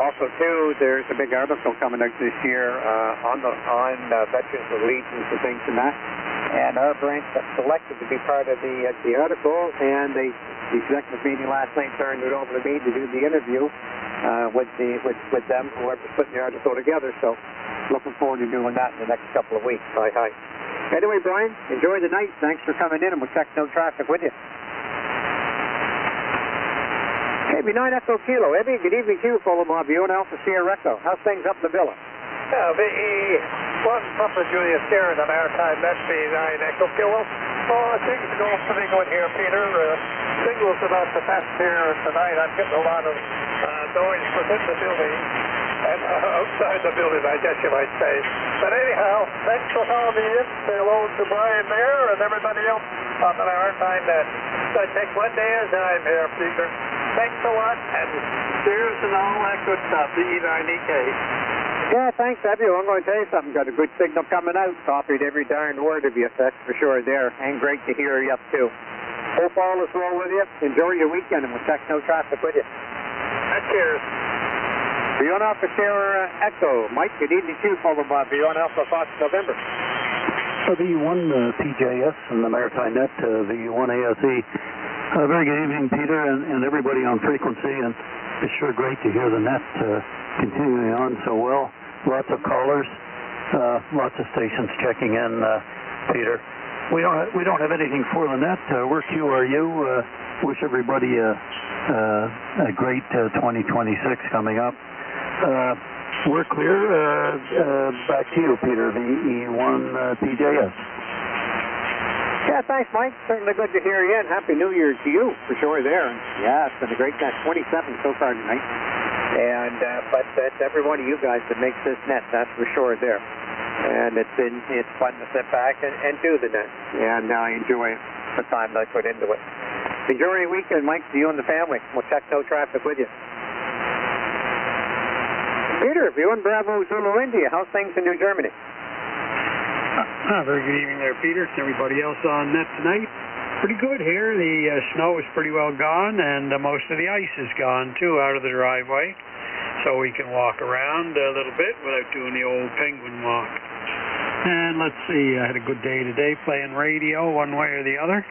Also, too, there's a big article coming out this year on veterans with legions and things and that. And our branch got selected to be part of the article, and the executive meeting last night turned it over to me to do the interview with them, whoever's putting the article together. So, looking forward to doing that in the next couple of weeks. Hi. Anyway, Brian, enjoy the night. Thanks for coming in, and we'll check no traffic with you. Maybe 9 Echo Kilo. Ebby, good evening to you, follow my view, and Alpha Sierra Echo. How's things up the villa? Yeah, VE1 Papa Julius here in the Maritime, that's the 9 Echo Kilo. Oh, things are going pretty good here, Peter. Signal's about to test here tonight. I'm getting a lot of noise within the building and outside the building, I guess you might say. But anyhow, thanks for calling me in. Say hello to Brian there and everybody else on the Maritime net. So I take one day at a time here, Peter. Thanks a lot, and cheers and all that good stuff, VE9EK. Yeah, thanks, Abby. Well, I'm going to tell you something. Got a good signal coming out. Copied every darn word of you, that's for sure there. And great to hear you up, too. Hope all is well with you. Enjoy your weekend, and we'll check no traffic with you. Cheers. Beyond Alpha Sierra Echo. Mike, good evening to you, followed by Beyond Alpha Fox November. VE1 PJS and the Maritime Net, VE1 ASE. Very good evening, Peter, and everybody on frequency. And it's sure great to hear the net continuing on so well. Lots of callers, lots of stations checking in, Peter. We don't have anything for the net. We're QRU. Wish everybody a great 2026 coming up. We're clear. Back to you, Peter, VE1 PJS. Yeah, thanks, Mike. Certainly good to hear you, and Happy New Year to you, for sure there. Yeah, it's been a great net, 27 so far tonight. And but it's every one of you guys that makes this net, that's for sure there. And it's fun to sit back and do the net. And I enjoy the time that I put into it. Enjoy your weekend, Mike, to you and the family. We'll check no traffic with you. Peter, V1 Bravo Zulu India, how's things in New Germany? Very good evening there, Peter, and everybody else on net tonight. Pretty good here. The snow is pretty well gone, and most of the ice is gone, too, out of the driveway. So we can walk around a little bit without doing the old penguin walk. And let's see, I had a good day today playing radio one way or the other.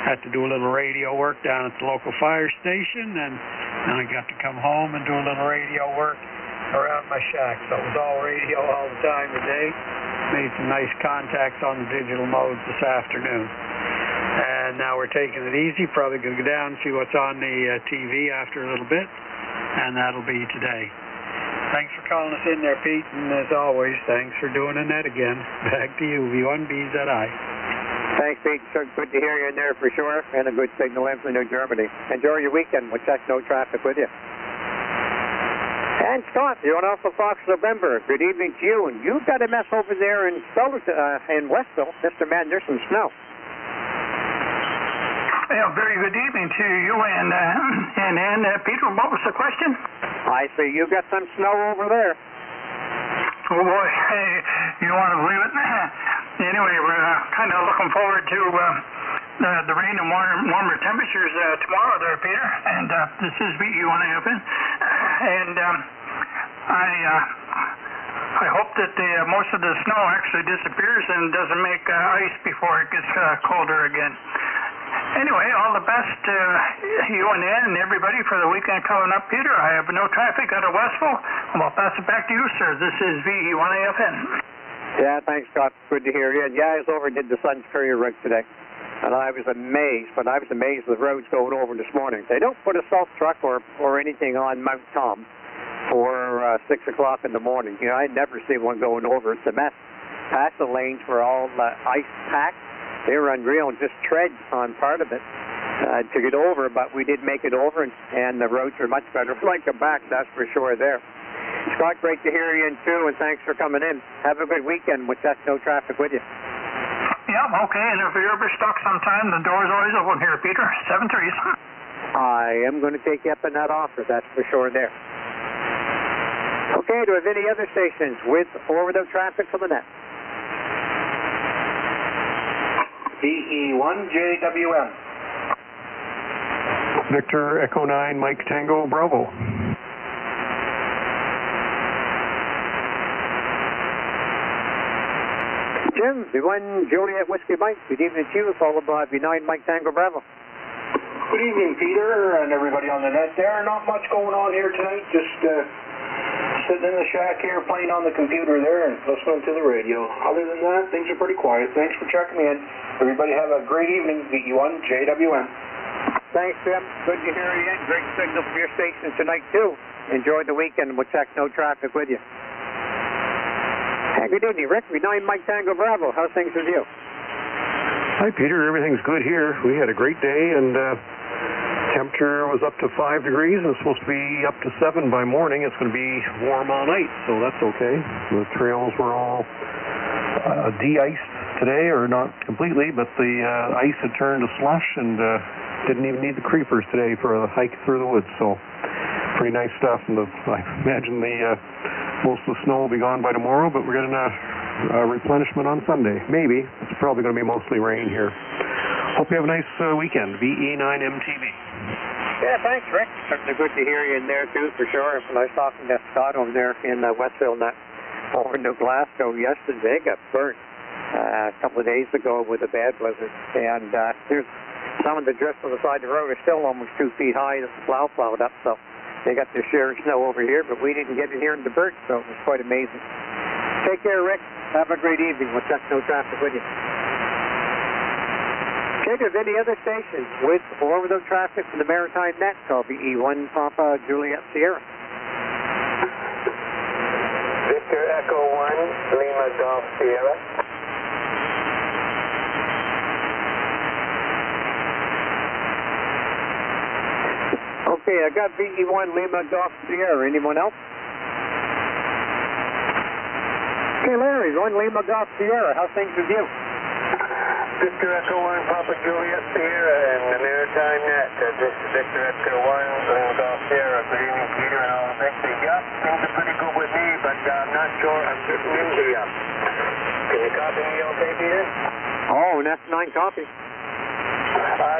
Had to do a little radio work down at the local fire station, and then I got to come home and do a little radio work around my shack. So it was all radio all the time today. Made some nice contacts on the digital modes this afternoon. And now we're taking it easy. Probably going to go down and see what's on the TV after a little bit. And that'll be today. Thanks for calling us in there, Pete. And as always, thanks for doing a net again. Back to you, V1BZI. Thanks, Pete. So good to hear you in there for sure. And a good signal in from New Germany. Enjoy your weekend. We'll check no traffic with you. And Scott, you're on Alpha Fox November. Good evening to you. And you've got a mess over there in Westville. Mr. Man, there's some snow. Well, very good evening to you and Peter. What was the question? I see you got some snow over there. Oh boy, hey, you don't want to believe it. Anyway, we're kind of looking forward to the rain and warmer temperatures tomorrow there, Peter. And this is VE1AFN. And I hope that most of the snow actually disappears and doesn't make ice before it gets colder again. Anyway, all the best to you and everybody for the weekend coming up, Peter. I have no traffic out of Westville. I'll pass it back to you, sir. This is VE1AFN. Yeah, thanks, Scott. Good to hear you. And yeah, I was over and did the Sun's Courier rig today. And I was amazed, but I was amazed with the roads going over this morning. They don't put a salt truck or anything on Mount Tom for 6 o'clock in the morning. You know, I'd never see one going over. It's a mess. Past the lanes were all ice packed. They were unreal, and just treads on part of it to get over, but we did make it over, and the roads are much better. Like the back, that's for sure there. Scott, great to hear you in too, and thanks for coming in. Have a good weekend with that no traffic with you. Yeah, okay, and if you're ever stuck sometime, the door's always open here, Peter. 7 3s. I am going to take you up on that offer, that's for sure there. Okay, do we have any other stations with or without traffic for the net? VE1JWM. Victor Echo 9 Mike Tango Bravo. Jim, V1 Juliet Whiskey Mike. Good evening to you, followed by V9 Mike Tango Bravo. Good evening, Peter, and everybody on the net there. Not much going on here tonight, just sitting in the shack here, playing on the computer there and listening to the radio. Other than that, things are pretty quiet. Thanks for checking in. Everybody have a great evening. VE1JWM. Thanks, Jim. Good to hear you. Great signal from your station tonight, too. Enjoy the weekend. We'll check no traffic with you. Hey, good evening, Rick. V9 Mike Tango Bravo. How's things with you? Hi, Peter. Everything's good here. We had a great day, and temperature was up to 5 degrees, and it's supposed to be up to 7 by morning. It's going to be warm all night, so that's okay. The trails were all de-iced today, or not completely, but the ice had turned to slush, and didn't even need the creepers today for a hike through the woods, so pretty nice stuff. And I imagine most of the snow will be gone by tomorrow, but we're getting a replenishment on Sunday. Maybe. It's probably going to be mostly rain here. Hope you have a nice weekend. VE9MTV. Yeah, thanks, Rick. Certainly good to hear you in there, too, for sure. When I was talking to Scott over there in Westville, over in New Glasgow yesterday, they got burnt a couple of days ago with a bad blizzard. And there's some of the drifts on the side of the road are still almost 2 feet high that the plow plowed up. So they got their share of snow over here, but we didn't get it here in the Burt, so it was quite amazing. Take care, Rick. Have a great evening. We'll check no traffic with you. Okay, do you have any other stations with or without traffic from the Maritime net? Call VE1 Papa Juliet Sierra. Victor Echo 1 Lima Golf Sierra. Okay, I got VE1 Lima Golf Sierra. Anyone else? Okay, Larry, 1 Lima Golf Sierra. How's things with you? Victor Echo 1, Papa Juliet Sierra, and the Maritime Net. This is Victor Echo 1, Lima Golf Sierra. Good evening, Peter, and all the Victor. Yep, things are pretty good with me, but I'm not sure I'm getting into you. Can you copy me okay, Peter? Oh, an F9 copy.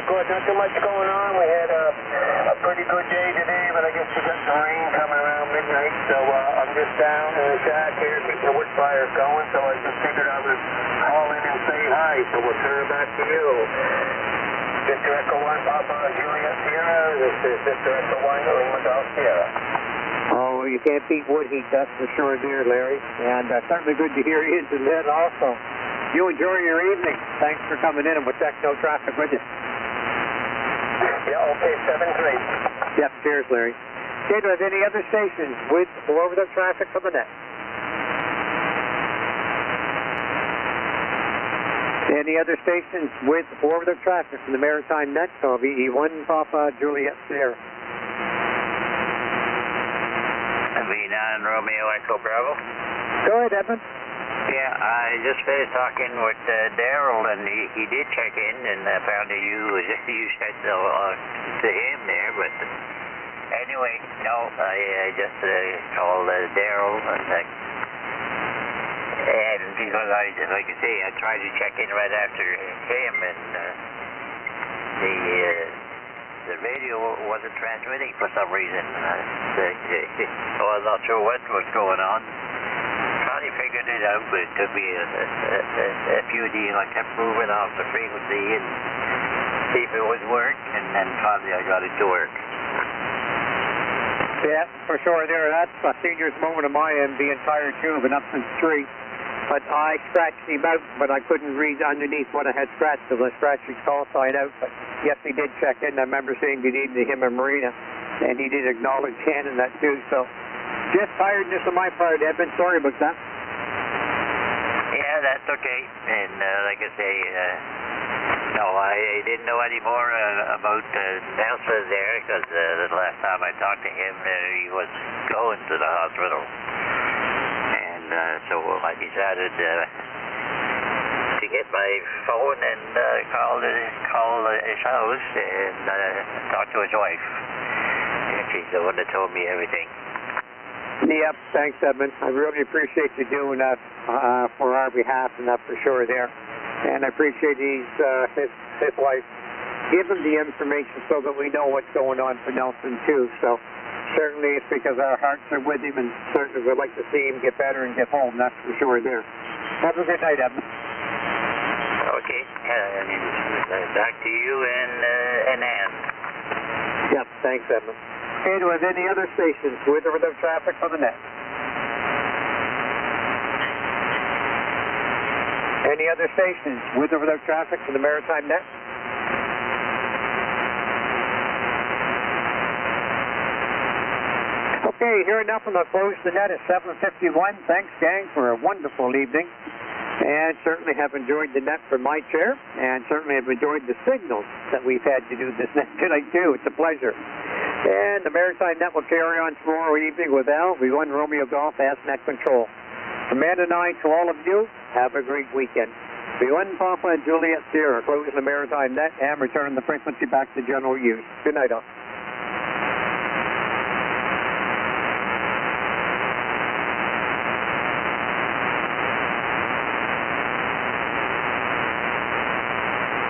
Good, not too much going on. We had a pretty good day today, but I guess we got some rain coming around midnight, so I'm just down in the shack here keeping the wood fires going, so I just figured I would call in and say hi, so we'll turn it back to you. Victor Echo 1, Papa Juliet Sierra. This is Victor Echo 1, Lima Golf Sierra. Oh, you can't beat wood heat, that's for sure there, Larry. And certainly good to hear you into that also. You enjoy your evening. Thanks for coming in, and we'll check no traffic with you. Yeah, okay, 7-3. Yep, cheers, Larry. Okay, do you have any other stations with or over the traffic for the net? Any other stations with or over the traffic from the Maritime Net? So VE1 Papa Juliet Sierra. V9 Romeo Echo Bravo. Go ahead, Evan. Yeah, I just finished talking with Daryl, and he did check in, and apparently you said to him there, but anyway, no, I just called Daryl, and because like I say, I tried to check in right after him, and the radio wasn't transmitting for some reason. So I'm not sure what was going on. Finally figured it out, but it took me a few days. I kept moving off the frequency and see if it would work, and then finally I got it to work. Yeah, for sure there. That's a senior's moment of my end, the entire tube and up since 3. But I scratched him out, but I couldn't read underneath what I had scratched, so I scratched his call sign out. But yes, he did check in. I remember saying good evening to him and Marina, and he did acknowledge handing that too. So just tiredness on my part, Evan. Sorry about that. Yeah, that's okay. And like I say, no, I didn't know any more about Nelson there, because the last time I talked to him, he was going to the hospital. So I decided to get my phone and call his house and talk to his wife. And she's the one that told me everything. Yep, thanks, Edmund. I really appreciate you doing that for our behalf, and that for sure there. And I appreciate his wife giving the information so that we know what's going on for Nelson too. So certainly it's because our hearts are with him, and certainly we'd like to see him get better and get home, that's for sure there. Have a good night, Evan. Okay, back to you and Ann. Yep, thanks, Evan. Okay, do we have any other stations with or without traffic on the net? Any other stations with or without traffic for the Maritime Net? Okay, here enough, and I'll close the net at 7:51. Thanks, gang, for a wonderful evening. And certainly have enjoyed the net from my chair, and certainly have enjoyed the signals that we've had to do this net tonight, too. It's a pleasure. And the Maritime Net will carry on tomorrow evening with Al. V1 Romeo Golf as net control. From Ann and I to all of you, have a great weekend. V1 Papa and Juliet Sierra closing the Maritime Net and returning the frequency back to general use. Good night, all.